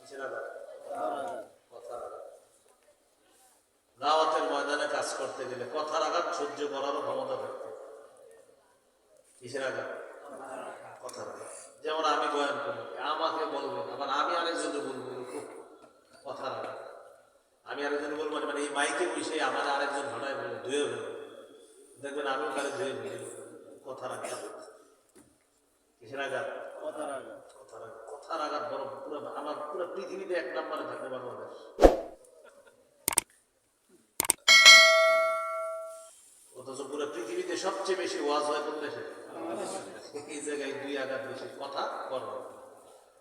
কথার আঘাত। দাওয়াতের ময়দানে কাজ করতে গেলে কথার আঘাত সহ্য করারও ক্ষমতা থাকতে। কিসের আঘাত? কথার আঘাত। যেমন আমি বয়ান করি, আমাকে বলবেন, আবার আমি আরেকজনকে বলবো, খুব কথার আঘাত। আমি আরেকজন বলবো, মানে এই মাইকে বসে আমার আরেকজন ঘটায় বলবো ধুয়ে ফেলবো, দেখবেন আমি ওখানে ধুয়ে ফেলবো। কথার আঘাত। কিসের আঘাত? কথার আঘাত। কথার আঘাত বড়, পুরো আমার পুরো পৃথিবীতে এক নম্বরে থাকে বাংলাদেশ। অথচ পুরো পৃথিবীতে সবচেয়ে বেশি ওয়াজ হয় কোন দেশে? এই জায়গায় দুই আঘাত বেশি। কথা কর্ম।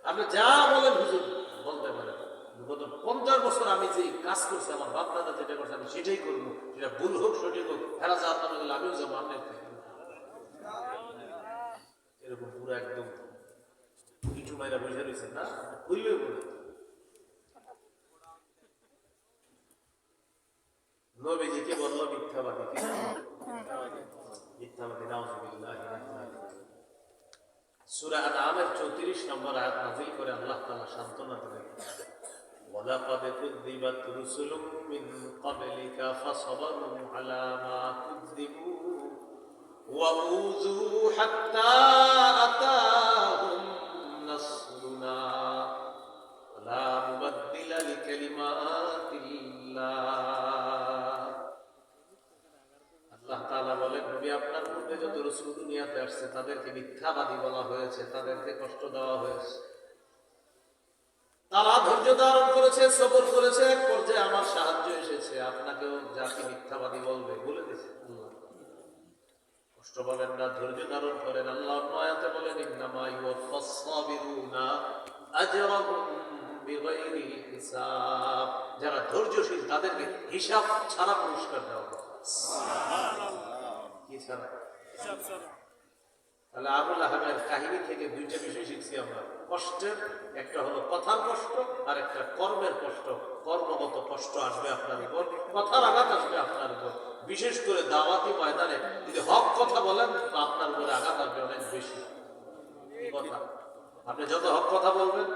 আপনি যা বলেন হুজুর বলতে পারেন, গত 50 বছর আমি যে কাজ করছি, আমার বাপ দাদা যেটা করছে আমি সেটাই করবো, সেটা ভুল হোক সঠিক হোক, হেরা যা আপনার গেলে আমিও যাবো, আপনি এরকম পুরো একদম ইটু মাইরা বসে রয়েছে না, হইলে বলে নবীজিকে বলল মিথ্যাবাদী। মিথ্যাবাদী, নাউযুবিল্লাহ। সূরা আনআমের 34 নম্বর আয়াত নাযিল করে আল্লাহ তাআলা সান্ত্বনা দিলেন, ওয়ালাকাদ কুযযিবাত রুসুলুম মিন ক্বাবলিকা ফাসাবারু আলা মা কুযযিবু ওয়া উযু হাত্তা আতাহুম নাসরুনা লা মুবাদদিলা লিকালিমাতিল্লাহ। আল্লাহ তাআলা বলেন, নবী আপনার পূর্বে যত রাসূল দুনিয়াতে আসছে তাদেরকে মিথ্যাবাদী বলা হয়েছে, তাদেরকে কষ্ট দেওয়া হয়েছে, তারা ধৈর্য ধারণ করেছে, সবর করেছে, এক পর্যায়ে আমার সাহায্য এসেছে, আপনাকেও জাতি মিথ্যাবাদী বলবে বলে দিয়েছে। আল্লাহ কষ্ট পাবেন না, ধৈর্য ধারণ করেন। আল্লাহ আয়াতে বলেন, ইন্নামা ইউওয়াফাস সাবিরুনা আজরাহুম বিগাইরি হিসাব। যারা ধৈর্যশীল তাদেরকে হিসাব ছাড়া পুরস্কার দেওয়া হবে। কি ছাড়া? হিসাব ছাড়া। তাহলে আবুল আহমের কাহিনী থেকে দুইটা বিষয় শিখছি আমরা। কষ্টের একটা হলো কথার কষ্ট, আর একটা কর্মের কষ্ট। কর্মগত কষ্ট আসবে আপনার উপর, কথার আঘাত আসবে আপনার উপর। বিশেষ করে দাওয়াতি ময়দানে যদি হক কথা বলেন তো আপনার উপরে আঘাত আসবে অনেক বেশি। কথা আপনি যত হক কথা বলবেন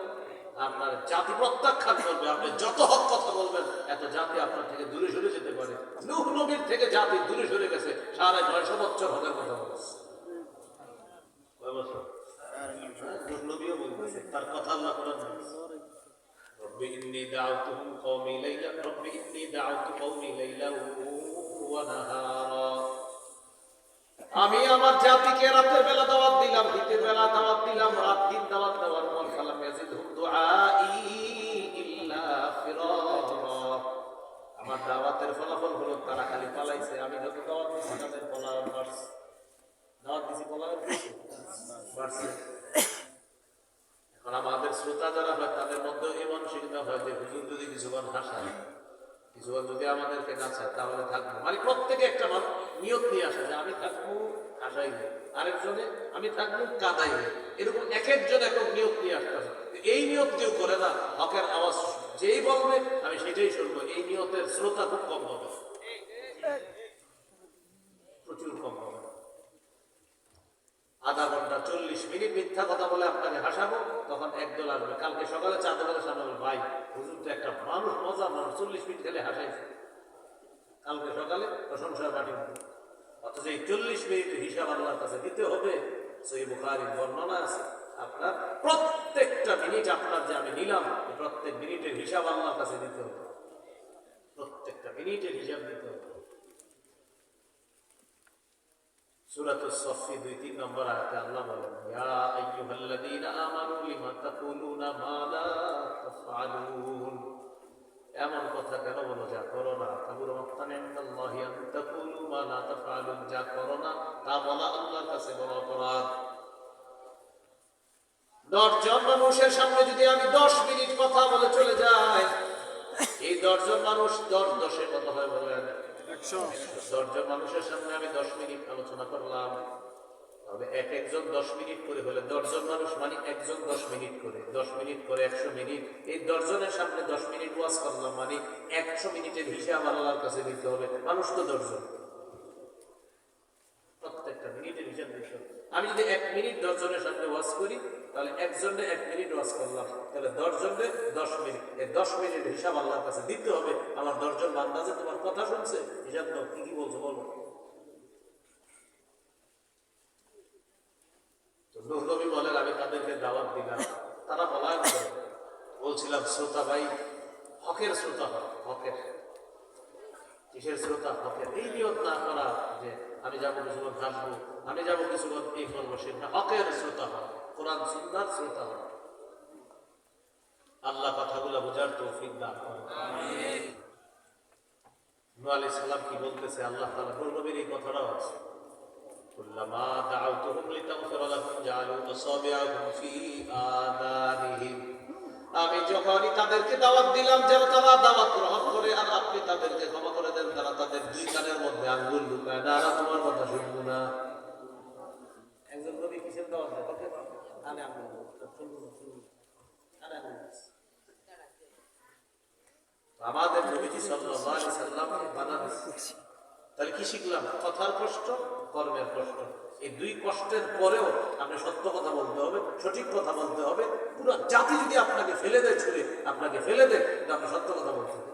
আপনার জাতি প্রত্যাখ্যান করবে। আপনি যত হক কথা বলবেন এত জাতি আপনার থেকে দূরে সরে যেতে পারে। নূহ নবীর থেকে জাতি দূরে সরে গেছে 950 বছর হকের কথা বলেছে। তার কথা আল্লাহ কোরআন বলেছে, রব্বি ইন্নী দাউতুহুম কওমি লাইলা, রব্বি ইন্নী দাউতু কওমি লাইলা ওয়া নাহারা। আমি আমার জাতিকে রাতের বেলা দাওয়াত দিলাম, দিনের বেলা দাওয়াত দিলাম, রাত দিন দাওয়াত দেওয়ার পর ফালাম ইয়াজিদহুম দুআই ইল্লা ফিরারা। আমার দাওয়াতের ফলাফল হলো তারা খালি পালাইছে। আমি যত দাওয়াত দিছি তাদের পলায়ন বাড়ছে। দাওয়াত দিছি পলায়ন বাড়ছে। এখন আমাদের শ্রোতা যারা হয় তাদের মধ্যেও এই মানসিকতা হয় যে হুজুর যদি কিছুক্ষণ হাসায়, কিছুক্ষণ যদি আমাদেরকে নাচায় তাহলে থাকবো। মানে প্রত্যেকে একটা নিয়ত নিয়ে আসে যে আমি থাকবো হাসাইলে, আরেকজনে আমি থাকবো কাঁদাইলে। এরকম এক একজন এক এক নিয়ত নিয়ে আসতে হবে। এই নিয়ত কেউ করে না। হকের আওয়াজ যেই বলবে আমি সেটাই শুনবো, এই নিয়তের শ্রোতা খুব কম হবে, প্রচুর কম হবে। আধা ঘন্টা 40 মিনিট মিথ্যা কথা বলে আপনাকে হাসাবো, তখন একদল আসবে। কালকে সকালে চাঁদের সামনে বলবে, ভাই হুজুর তো একটা মানুষ, মজা মানুষ, 40 মিনিট খেলে হাসাইছে। কালকে সকালে প্রশংসার পার্টি হবে। অথচ এই 40 মিনিটের হিসাব আল্লাহর কাছে দিতে হবে। সহিহ বুখারীর বর্ণনা আছে, আপনার প্রত্যেকটা মিনিট আপনার যে আমি নিলাম, প্রত্যেক মিনিটের হিসাব আল্লাহর কাছে দিতে হবে। প্রত্যেকটা মিনিটের হিসাব দিতে হবে। সূরাতুস সফ 2-3 নম্বর আয়াতে আল্লাহ বলেন, ইয়া আইয়ুহাল্লাযীনা আমানু লিমা তাকুলুনা মা লা তাফআলুন। এমন কথা কেন বলো যা করো না। কাবুরা মাকতান ইনদাল্লাহি আন তাকুলু মা লা তাফআলুন। যা করো না তা বলা আল্লাহর কাছে বড় অপরাধ। 10 জন মানুষের সামনে যদি আমি 10 মিনিট কথা বলে চলে যাই, এই 10 জন মানুষ 10 কত হয় বলেন? 100। 10 জন মানুষের সামনে আমি 10 মিনিট আলোচনা করলাম, তাহলে একজন 10 মিনিট করে হলে 10 জন মানুষ মানে একজন 10 মিনিট করে, 10 মিনিট করে 100 মিনিট। এই 10 জনের সামনে 10 মিনিট ওয়াজ করলাম মানে 100 মিনিটের হিসাব আল্লাহর কাছে দিতে হবে। মানুষ তো 10 জন, প্রত্যেকটা মিনিটের হিসাব দিতে হবে। আমি যদি 1 মিনিট 10 জনের সামনে ওয়াজ করি তাহলে একজনে 1 মিনিট ওয়াজ করলাম, তাহলে 10 জনে 10 মিনিট, এই 10 মিনিট হিসাব আল্লাহর কাছে দিতে হবে। আমার 10 জন বান্দা যে তোমার কথা শুনছে, হিসাব দাও, কি কি বলছো বলো। নূহ নবী বলেন, আমি তাদেরকে দাওয়াত দিলাম, তারা পলায়ন করে। বলছিলাম শ্রোতা ভাই, হকের শ্রোতা হয়, হকের। কিসের শ্রোতা? হকের। এই নিয়ত না করা যে আমি যাবো কিছুক্ষণ হাসবো, আমি যাবো কিছুক্ষণ এই করবো, সেটা হকের শ্রোতা হয়, কোরআন সুন্নাহর শ্রোতা হয়। আল্লাহ কথাগুলো বোঝার তৌফিক দান করেন। নূহ আলাইহিস সালাম কি বলতেছে, আল্লাহ তাআলা নূহ নবীর এই কথাটাও আছে, কুল্লামা দাআউতুহুম লিতাগফিরা লাহুম জাআলু আসাবিআহুম ফি আযানিহিম। আমি যখনই তাদেরকে দাওয়াত দিলাম যেন তারা দাওয়াত গ্রহণ করে, আর আপনি তাদেরকে ক্ষমা করে দেন, তারা তাদের 2 কানের মধ্যে আঙ্গুল ঢুকায়, না তোমার কথা শুনবো না। একজন নবী কিসের দাওয়াত দেয়? কানে আঙ্গুল, শুনবো না, শুনবো কানে আঙ্গুল। আমাদের নবীজি সাল্লাল্লাহু আলাইহি সাল্লাম বানান। তাহলে কি শিখলাম? কথার কষ্ট, কর্মের কষ্ট। এই 2 কষ্টের পরেও আপনি সত্য কথা বলতে হবে, সঠিক কথা বলতে হবে। পুরো জাতি যদি আপনাকে ফেলে দেয়, ছুঁড়ে আপনাকে ফেলে দেয়, কিন্তু আপনি সত্য কথা বলতে হবে।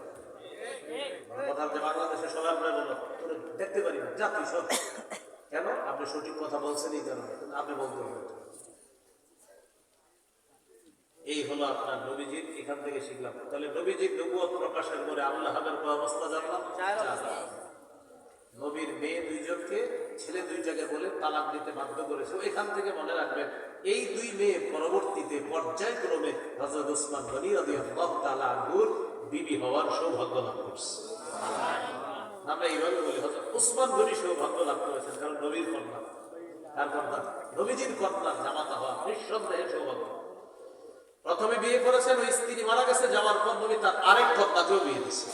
কথা যে বাংলাদেশে সবাই আমরা দেখতে পারি না, জাতি সব কেন? আপনি সঠিক কথা বলছেন এই কারণে, আপনি বলতে হবে। এই হলো আপনার নবীজির, এখান থেকে শিখলাম। তাহলে নবীজির নবুয়ত প্রকাশের পরে আবুল আহাবের অবস্থা জানলাম। নবীর মেয়ে 2 জনকে, ছেলে 2টাকে বলে তালাক দিতে বাধ্য করেছে। এখান থেকে মনে রাখবেন, এই 2 মেয়ে পরবর্তীতে পর্যায়ক্রমে হযরত ওসমান গনি রাদিয়াল্লাহু তাআলা আনহুর বিবি হওয়ার সৌভাগ্য লাভ করছে। আমরা এইভাবে বলি, হযরত ওসমান গনি সৌভাগ্য লাভ করেছেন, কারণ নবীর কন্যা। তার কন্যা নবীজির কন্যার জামাতা হওয়া নিঃসন্দেহে সৌভাগ্য। প্রথমে বিয়ে করেছেন, ওই স্ত্রী মারা গেছে, যাওয়ার পর নবী তার আরেক কন্যাকেও বিয়ে দিয়েছে।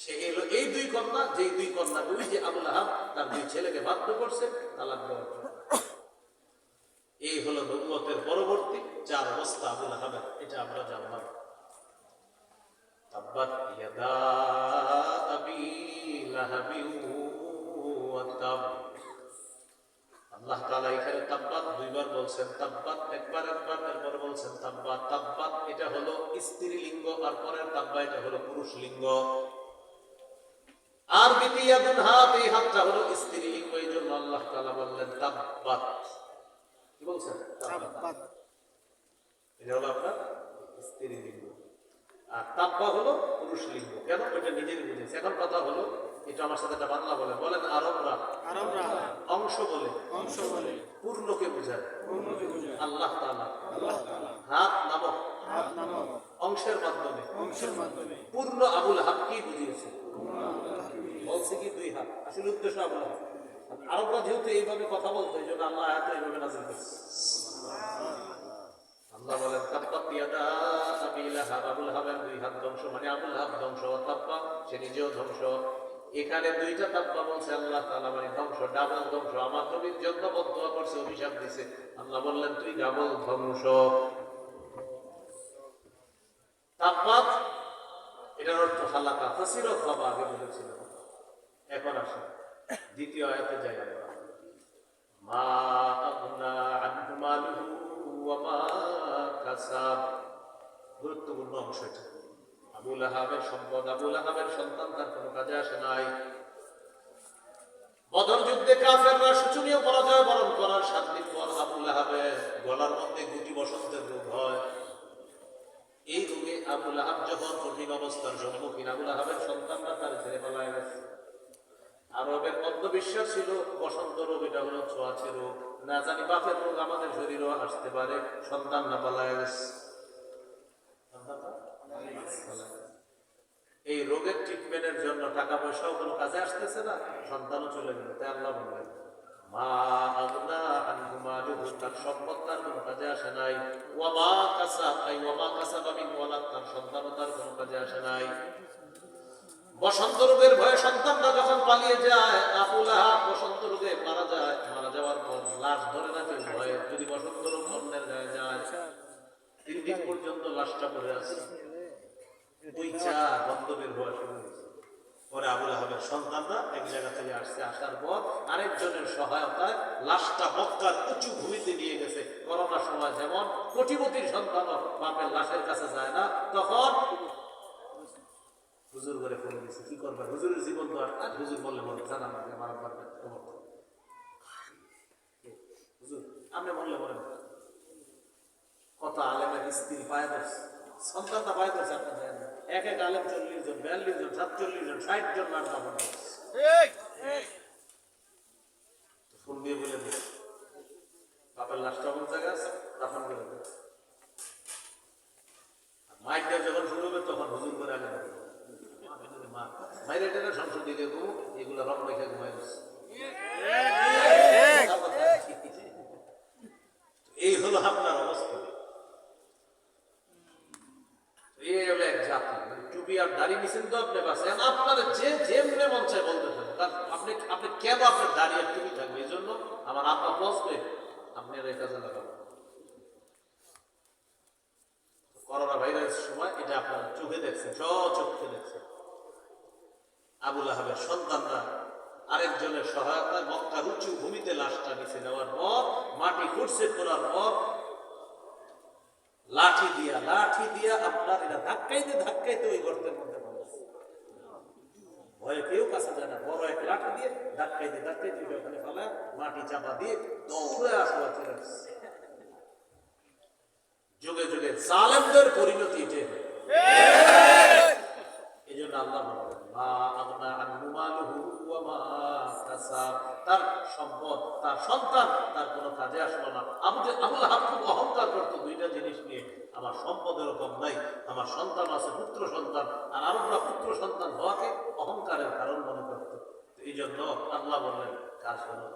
সে এলো এই 2 কন্যা, যেই 2 কন্যা ওই যে আবুল আহাব তার 2 ছেলেকে বাধ্য করছে তালাক দেওয়ার জন্য। এই হলো নবুয়তের পরবর্তী 4 অবস্থা আবুল আহাবের, এটা আমরা জানলাম। তাব্বাত ইয়াদা আবি লাহাবি ওয়া তাব। আল্লাহ তাআলা এখানে তাব্বাত 2 বার বলছেন, তাব্বাত একবার, এরপর বলছেন তাব্বাত। তাব্বাত এটা হলো স্ত্রীলিঙ্গ, আর পরের তাব্বা এটা হলো পুরুষ লিঙ্গ। আর বিতিয়াদুন হাত, এই হাতটা হলো স্ত্রীলিঙ্গ, এই জন্য আল্লাহ তাআলা বললেন তাব্বাত। কি বলছেন? তাব্বাত। এটা হলো আপনার স্ত্রীলিঙ্গ, আর তাব্বা হলো পুরুষ লিঙ্গ। কেন? ওইটা নিজেরই বুঝেছে। এখন কথা হলো, এটা আমার সাথে একটা বাংলা বলেন আরবরা অংশ বলে, পূর্ণকে বোঝায়। আল্লাহ তাআলা হাত নামক অংশের মাধ্যমে পূর্ণ আবুল আহাব কি বুঝিয়েছে? বলছে কি 2 হাত, আসলে উদ্দেশ্য আবুল আহাব। আরবরা যেহেতু এইভাবে কথা বলতো, এই জন্য আল্লাহ আয়াত এইভাবে নাযিল করেছে। আল্লাহ বলেন তাব্বাত ইয়াদা আবি লাহাব, আবুল আহাবের 2 হাত ধ্বংস, মানে আবুল আহাব ধ্বংস, তাব্বা সে নিজেও ধ্বংস। এখানে 2টা তাব্বা বলছে আল্লাহ তাআলা, মানে ধ্বংস, ডাবল ধ্বংস। আমার নবীর জন্য বদদুয়া করছে, অভিশাপ দিছে, আল্লাহ বললেন তুই ডাবল ধ্বংস। তাব্বাত এটার অর্থ হালাকা, তাসিরত বাবা আগে বলেছিলাম। এখন আসে দ্বিতীয় আয়াতে যাই আমরা। মা আগনা আনহু মালুহু ওয়া মা কাসাব। গুরুত্বপূর্ণ অংশ এটা। আবুল আহাবের সম্পদ, আবুল আহাবের সন্তান তার কোনো কাজে আসে নাই। বদর যুদ্ধে কাফেররা শোচনীয় পরাজয় বরণ করার 7 দিন পর আবুল আহাবের গলার মধ্যে গুটি বসন্তের রোগ হয়। এই রোগে আবুল আহাব যখন কঠিন অবস্থার সম্মুখীন, আবুল আহাবের সন্তানরা তার ছেড়ে পালায় গেছে। আরবের অন্ধবিশ্বাস ছিল বসন্ত রোগ এটা হলো ছোঁয়াচে রোগ, না জানি বাপের রোগ আমাদের শরীরেও আসতে পারে, সন্তান না পালায় গেছে। এই রোগের ট্রিটমেন্টের জন্য টাকা পয়সাও কোনো কাজে আসতেছে না, সন্তানও চলে গেল। তাই আল্লাহ বললেন মা আগনা আনহু মালুহু, তার সম্পদ তার কোনো কাজে আসে নাই। ওয়া মা কাসাব, আই ওয়া মা কাসাবা মিন ওয়ালাদ, তার সন্তানও তার কোনো কাজে আসে নাই। বসন্ত রোগের ভয়ে সন্তানরা যখন পালিয়ে যায়, আবুল আহাব বসন্ত রোগে মারা যায়। মারা যাওয়ার পর লাশ ধরে না কেউ ভয়ে, যদি বসন্ত রোগ অন্যের গায়ে যায়, 3 দিন পর্যন্ত লাশটা পড়ে আছে। 2 চা গন্ধ বের হওয়া শুরু হয়েছে। পরে আবুল আহাবের সন্তানরা এক জায়গা থেকে আসছে, আসার পর আরেকজনের সহায়তায় লাশটা মক্কার উঁচু ভূমিতে নিয়ে গেছে। করোনার সময় যেমন কোটিপতির সন্তানও বাপের লাশের কাছে যায় না, তখন হুজুর করে ফোন দিয়েছে। কি করবেন, হুজুরের জীবন তো আর হুজুর বললে বলে জানা না আমার আব্বার খবর, হুজুর আপনি বললে বলেন কত আলেমের স্ত্রী পায়ে ধরছে, সন্তানটা পায়ে ধরছে, আপনার জানেন না। এক এক আলেম 40 জন, 42 জন, 47 জন, 60 জন নাম দাফন করছে। ফোন দিয়ে বলে দিল বাপের লাশটা কোন জায়গায় আছে, দাফন করে দেবে। মাইকটা যখন শুরু হবে তখন হুজুর করে আগে মাইরে টেনে সংসদে দিয়ে দেবো, এগুলো রং রেখে ঘুমাই দিচ্ছে। এই হলো আপনার অবস্থা। এই হলো এক জাতি, টুপি আর দাড়ি নিছেন তো আপনি বাঁচেন, আপনার যে যেমনে মন চায় বলতে থাকেন। আপনি আপনি কেন আপনার দাড়ি আর টুপি থাকবে? এই জন্য আমার আব্বা বসবে, আপনি এই কাজে লাগাবেন। করোনা ভাইরাসের সময় এটা আপনার চোখে দেখছেন, চোখে দেখছেন। আবুল আহাবের সন্তানরা আরেকজনের সহায়তায় মক্কার উঁচু ভূমিতে লাশটা নিচে নেওয়ার পর মাটি খুঁড়ছে, করার পর লাঠি দিয়া আপনার এটা ধাক্কাইতে ওই গর্তের মধ্যে ভয়ে কেউ কাছে যায় না। বড় এক লাঠি দিয়ে ধাক্কাইতে ওখানে ফেলা, মাটি চাপা দিয়ে দৌড়ে আসা চলে আসছে। যুগে যুগে জালেমদের পরিণতি এটাই। এই জন্য আল্লাহ বলেন তার সম্পদ, তার সন্তান তার কোনো কাজে আসলো না। আবুল আহাব খুব অহংকার করতো দুইটা জিনিস নিয়ে, আমার সম্পদের কম নাই, আমার সন্তান আছে, পুত্র সন্তান। আর আরবরা পুত্র সন্তান হওয়াকে অহংকারের কারণ মনে করত। এই জন্য আল্লাহ বললেন কাজ হলো।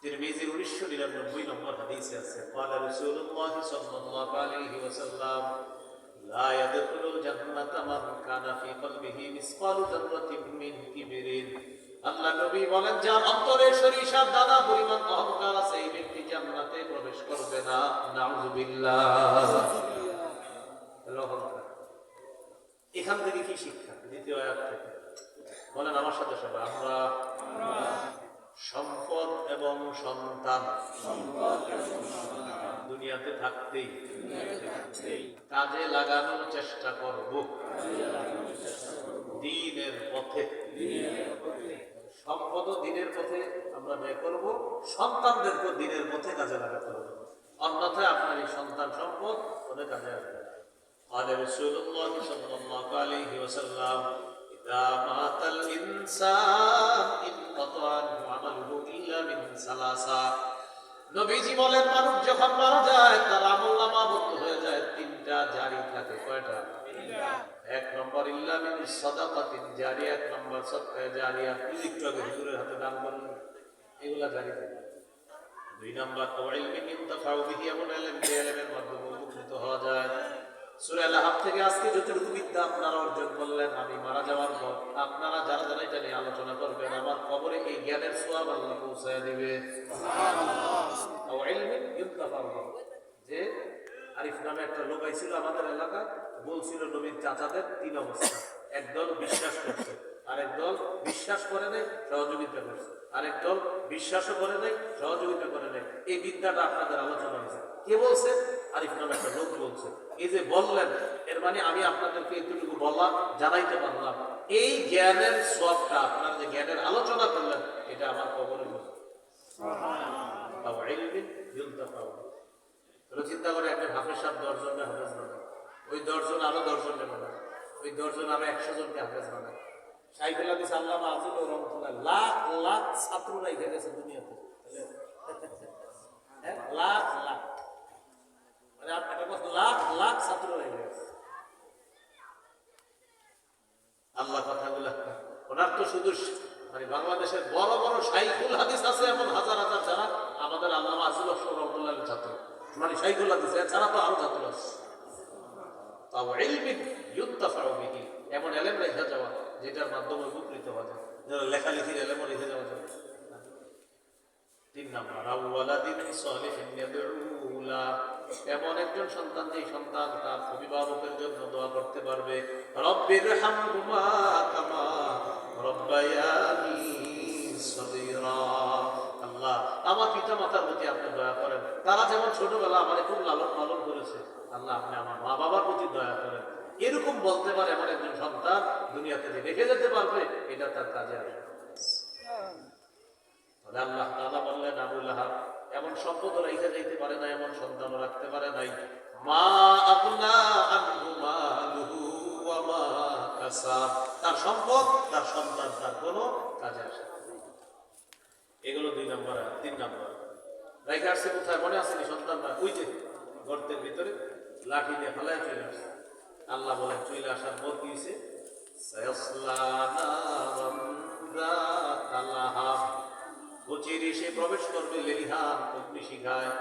তিরমিজির 1999 নম্বর হাদিসে আছে, قال رسول الله صلى الله عليه وسلم لا يدخل الجنة من كان في قلبه مثقال ذرة من كبر। আল্লাহ নবী বলেন, যার অন্তরে সরিষার দানা পরিমাণ অহংকার আছে, এই ব্যক্তি জান্নাতে প্রবেশ করবে না। নাউযুবিল্লাহ। এখান থেকে কি শিক্ষা? দ্বিতীয় আয়াত থেকে বলেন আমার সাথে সবাই, আমরা সম্পদ এবং সন্তান দুনিয়াতে থাকতেই কাজে লাগানোর চেষ্টা করব দ্বীনের পথে। সম্পদ দ্বীনের পথে আমরা ব্যয় করব, সন্তানদেরকে দ্বীনের পথে কাজে লাগাতে হবে, অন্যথায় আপনার এই সন্তান সম্পদ ওদের কাজে আসবে। قال رسول الله صلى الله عليه وسلم إذا مات الإنسان انقطع عمله إلا من ثلاثة। নবীজি বলেন, মানুষ যখন মারা যায় তার আমলনামা বন্ধ হয়ে যায়, তিনটা জারি থাকে। কয়টা? এক নম্বর ইল্লা মিন সাদাকাতিন জারিয়া, এক নম্বর সদকা জারিয়া, একটু আগে হুজুরের হাতে দান করলেন, এগুলা জারি থাকে। দুই নম্বর ইলমিন ইনতাফাউ বিহি, এমন ইলম যে ইলমের মাধ্যমে উপকৃত হওয়া যায়। সূরা আল-হাব থেকে আজকে যতটুকু বিদ্যা আপনারা অর্জন করলেন, আমি মারা যাওয়ার পর আপনারা যারা যারা এটা নিয়ে আলোচনা করবেন, আমার কবরে এই জ্ঞানের সওয়াব আল্লাহ পৌঁছায় দিবে। সুবহানাল্লাহ। ইলমিন ইনতাফাউ বিহি, যে আরিফ নামে একটা লোক ছিল আমাদের এলাকায়, বলছিল নবীর চাচাদের তিন অবস্থা। একদল বিশ্বাস করছে, আরেক দল বিশ্বাস করে নাই, সহযোগিতা করছে, আরেক দল বিশ্বাসও করে নাই, সহযোগিতা করে নাই। এই বিদ্যাটা আপনাদের আলোচনা হয়েছে। কে বলছে? আরিফ নামে একটা লোক বলছে। এই যে বললেন, এর মানে আমি আপনাদেরকে এতটুকু বললাম, জানাইতে পারলাম, এই জ্ঞানের সবটা আপনার যে জ্ঞানের আলোচনা করলেন, এটা আমার কবরে বলছে। চিন্তা করে একটা হাফেজ সাহেব 10 জনকে হাফেজ বানায়, ওই 10 জন আরো 10 জনকে বানায়, ওই 10 জন আরো 100 জনকে হাফেজ বানায়। শাইখুল হাদিস আল্লামা আজিজ রহমাতুল্লাহ লাখ লাখ ছাত্র রেখে গেছে দুনিয়াতে, লাখ লাখ, মানে লাখ লাখ ছাত্র রেখে গেছে। আল্লাহ কথাগুলা ওনার তো শুধু মানে বাংলাদেশের বড় বড় শাইখুল হাদিস আছে এমন হাজার হাজার, যারা আমাদের আল্লামা আজিজ রহমাতুল্লাহের ছাত্র, মানে শাইখুল হাদিস, এছাড়া তো আরো ছাত্র আছে। তাও ইলমিন ইউনতাফাউ বিহি, এমন ইলম রেখে যাওয়া যেটার মাধ্যমে উপকৃত হওয়া যায়, যারা লেখালেখির ইলম রেখে যাওয়া যায়। 3 নাম্বার আওয়ালাদিন সালিহিন ইয়াদউলা, এমন একজন সন্তান, যে সন্তান তার অভিভাবকের জন্য দোয়া করতে পারবে, রব্বির হামহুমা কামা রব্বায়ানি সগীরা। আল্লাহ, আমার পিতা মাতার প্রতি আপনি দয়া করেন, তারা যেমন ছোটবেলা আমাকে খুব লালন পালন করেছে, আল্লাহ আপনি আমার মা বাবার প্রতি দয়া করেন। এরকম বলতে পারে এমন একজন সন্তান দুনিয়াতে যে রেখে যেতে পারবে, এটা তার কাজে আসবে। আল্লাহ তাআলা বললেন, আবু লাহাব এমন সম্পদ রেখে যেতে পারে না, এমন সন্তান রাখতে পারে নাই। মা আগনা আনহু মালুহু ওয়া মা কাসাব, তার সম্পদ, তার সন্তান, তার কোনো কাজে আসে না। এগুলো 2 নম্বর। 3 নম্বর রেখে আসছে কোথায় মনে আছে? সন্তানরা ওই যে গর্তের ভিতরে লাঠি দিয়ে ফেলায় চলে আসছে। আল্লাহ বলেন, চলে আসার পর কি হয়েছে? সায়াসলা নারান যাতা লাহাব, অচিরে সে প্রবেশ করবে লেলিহান অগ্নিশিখায়।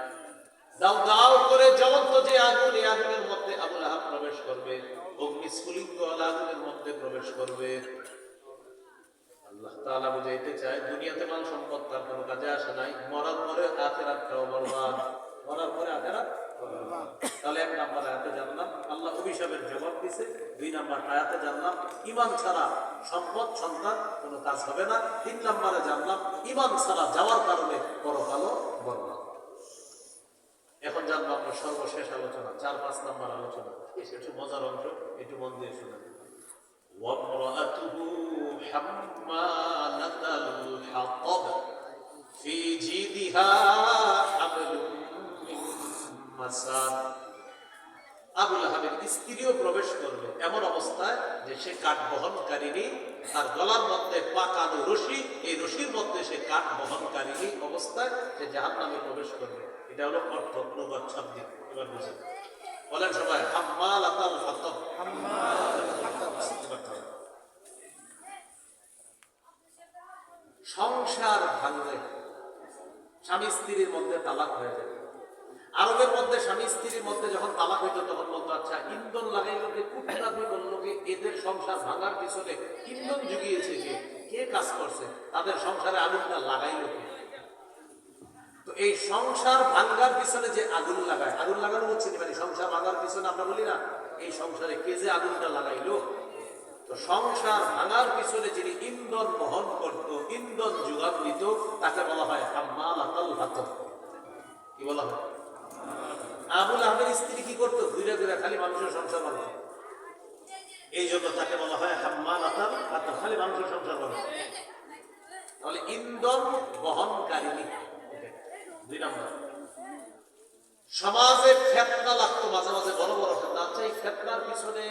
দাও দাও করে জ্বলন্ত যে আগুন, এই আগুনের মধ্যে আবু লাহাব প্রবেশ করবে, অগ্নিস্ফুলিঙ্গ আগুনের মধ্যে প্রবেশ করবে। আল্লাহ তাআলা বুঝাইতে চায়, দুনিয়াতে মাল সম্পদ তার কোনো কাজে আসে নাই, মরার পরে আখিরাতটাও বরবাদ। মরার পরে আখিরাত বরবাদ। তাহলে 1 নম্বর আয়াতে জানলাম আল্লাহ অভিশাপের জবাব দিছে। 2 নম্বর আয়াতে জানলাম ঈমান ছাড়া সম্পদ সন্তান কোনো কাজ হবে না। 3 নম্বরে জানলাম ঈমান ছাড়া যাওয়ার কারণে পরকালও বরবাদ। এখন জানবো আমরা সর্বশেষ আলোচনা, 4-5 নম্বর আলোচনা। একটু মজার অংশ, একটু মন দিয়ে শুনেন। وامرأته حمالة الحطب في جيدها حبل من مسد। আবু লাহাবের স্ত্রীও প্রবেশ করবে এমন অবস্থায় যে সে কাঠ বহনকারিনী, তার গলার মধ্যে পাকানো রশি, এই রশির মধ্যে সে কাঠ বহনকারিনী অবস্থায় সে জাহান্নামে প্রবেশ করবে। এটা হলো অর্থ, অনুবাদ শাব্দিক। এবার বুঝেন, বলেন সবাই, হাম্মালাতাল হাতাব। সংসার ভাঙলে স্বামী স্ত্রীর মধ্যে তালাক হয়ে যাবে। আরবের মধ্যে স্বামী স্ত্রীর মধ্যে যখন তালাক হইতো তখন বলতো, আচ্ছা ইন্ধন লাগাইলো কে, কুটনামি করলো কে, এদের সংসার ভাঙার পিছনে ইন্ধন জুগিয়েছে কে, কে কাজ করছে, তাদের সংসারে আগুনটা লাগাইলো কে। তো এই সংসার ভাঙার পিছনে যে আগুন লাগায়, আগুন লাগানো হচ্ছে মানে সংসার ভাঙার পিছনে আমরা বলি না, এই সংসারে কে যে আগুনটা লাগাইলো। তো সংসার ভাঙার পিছনে যিনি ইন্ধন বহন করত, ইন্ধন যোগান দিত, তাকে বলা হয় হাম্মালাতাল হাতাব। কি বলা হয়? আবু লাহাবের স্ত্রী কি করতো? ঘুরে ঘুরে খালি মানুষের সংসার ভাঙত, এই জন্য তাকে বলা হয় হাম্মালাতাল হাতাব, খালি মানুষের সংসার ভাঙত। তাহলে ইন্ধন বহনকারিনী। 2 নম্বর, সমাজে ফিতনা লাগতো মাঝে মাঝে, বড় বড় ফিতনা। আচ্ছা, এই ফিতনার পিছনে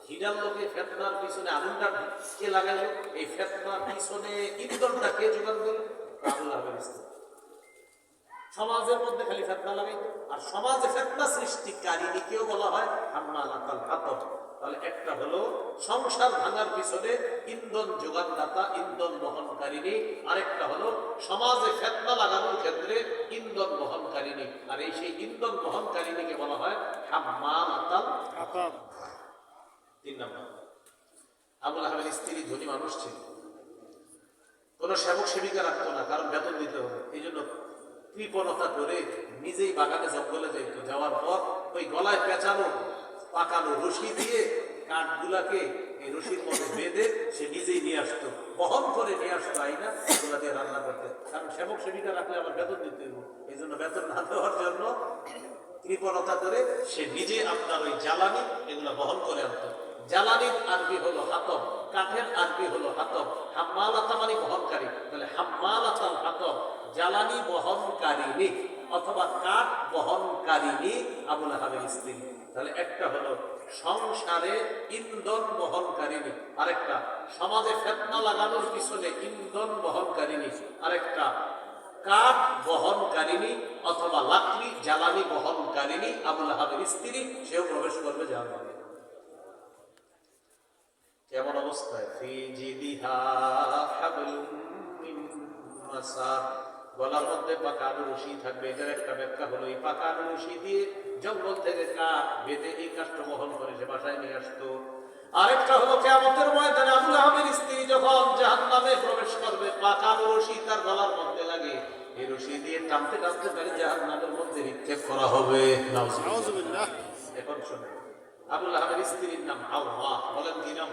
হিডার লোকে, ফিতনার পিছনে আগুনটা কে লাগাইলো, এই ফিতনার পিছনে ইন্ধনটা কে যোগান দিল? আবু লাহাবের স্ত্রী। সমাজের মধ্যে খালি ফিতনা লাগাইতো, আর সমাজে ফিতনা সৃষ্টিকারিনী কেউ বলা হয় হাম্মালাতাল হাতাব। তাহলে একটা হলো সংসার ভাঙার পিছনে ইন্ধন যোগানদাতা, ইন্ধন বহনকারিনী। আরেকটা হলো সমাজে ফিতনা লাগানোর ক্ষেত্রে ইন্ধন বহনকারিনী, আর এই সেই ইন্ধন বহনকারিনীকে বলা হয় হাম্মালাতাল হাতাব। 3 নম্বর, আবু লাহাবের স্ত্রী ধনী মানুষ ছিল, কোনো সেবক সেবিকা রাখতো না, কারণ বেতন দিতে হবে। এই জন্য কৃপণতা করে নিজেই বাগানে জঙ্গলে যাইতো। যাওয়ার পর ওই গলায় পেঁচানো পাকানো রশি দিয়ে কাঠগুলাকে এই রশির মধ্যে বেঁধে সে নিজেই নিয়ে আসতো, বহন করে নিয়ে আসতো আইনা, ওগুলা দিয়ে রান্না করতে। কারণ সেবক সেবিকা রাখলে আমার বেতন দিতে হবে, এই জন্য বেতন না দেওয়ার জন্য কৃপণতা করে সে নিজে আপনার ওই জ্বালানি এগুলা বহন করে আনতো। জ্বালানির আরবি হলো হাতব, কাঠের আরবি হলো হাতব। হাম্মালাতা মানে বহনকারী, তাহলে হাম্মালাতাল হাতব, জ্বালানি বহনকারিনী অথবা কাঠ বহনকারিনী আবু লাহাবের স্ত্রী। তাহলে একটা হলো সংসারে ইন্ধন বহনকারিনী, আরেকটা সমাজে ফিতনা লাগানোর পিছনে ইন্ধন বহনকারিনী, আরেকটা কাঠ বহনকারিনী অথবা লাকড়ি জ্বালানি বহনকারিনী আবু লাহাবের স্ত্রী। সেও প্রবেশ করবে জাহান্নামে। কেমন অবস্থায়? ফি জিদিহা হাবলুম মিন মাসাদ, গলার মধ্যে পাকানো রশি থাকবে। এটার একটা ব্যাখ্যা হলো এই পাকানো রশি দিয়ে জঙ্গল থেকে কাঠ বেঁধে এই কাঠ বহন করে সে বাসায় নিয়ে আসতো। আরেকটা হলো কিয়ামতের ময়দানে আবু লাহাবের স্ত্রী যখন জাহান্নামে প্রবেশ করবে, পাকানো রশি তার গলার মধ্যে লাগে, এই রশি দিয়ে টানতে টানতে তাকে জাহান্নামের মধ্যে নিক্ষেপ করা হবে। নাউজুবিল্লাহ। এখন শুনুন, আবু লাহাবের স্ত্রীর নাম আওরা। বলেন কি নাম?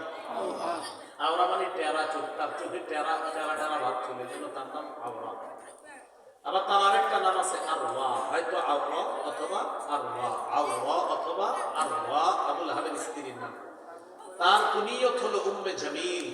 আওরা মানে টেরা চোখ, তার চোখে টেরা টেরা টেরা ভাব ছিল, এজন্য তার নাম আওরা। আবার তার আরেকটা নাম আছে আরওয়া, হয়তো আওরা অথবা আরওয়া, আওরা অথবা আরওয়া আবু লাহাবের স্ত্রীর নাম। তার কুনিয়ত হলো উম্মে জামিল।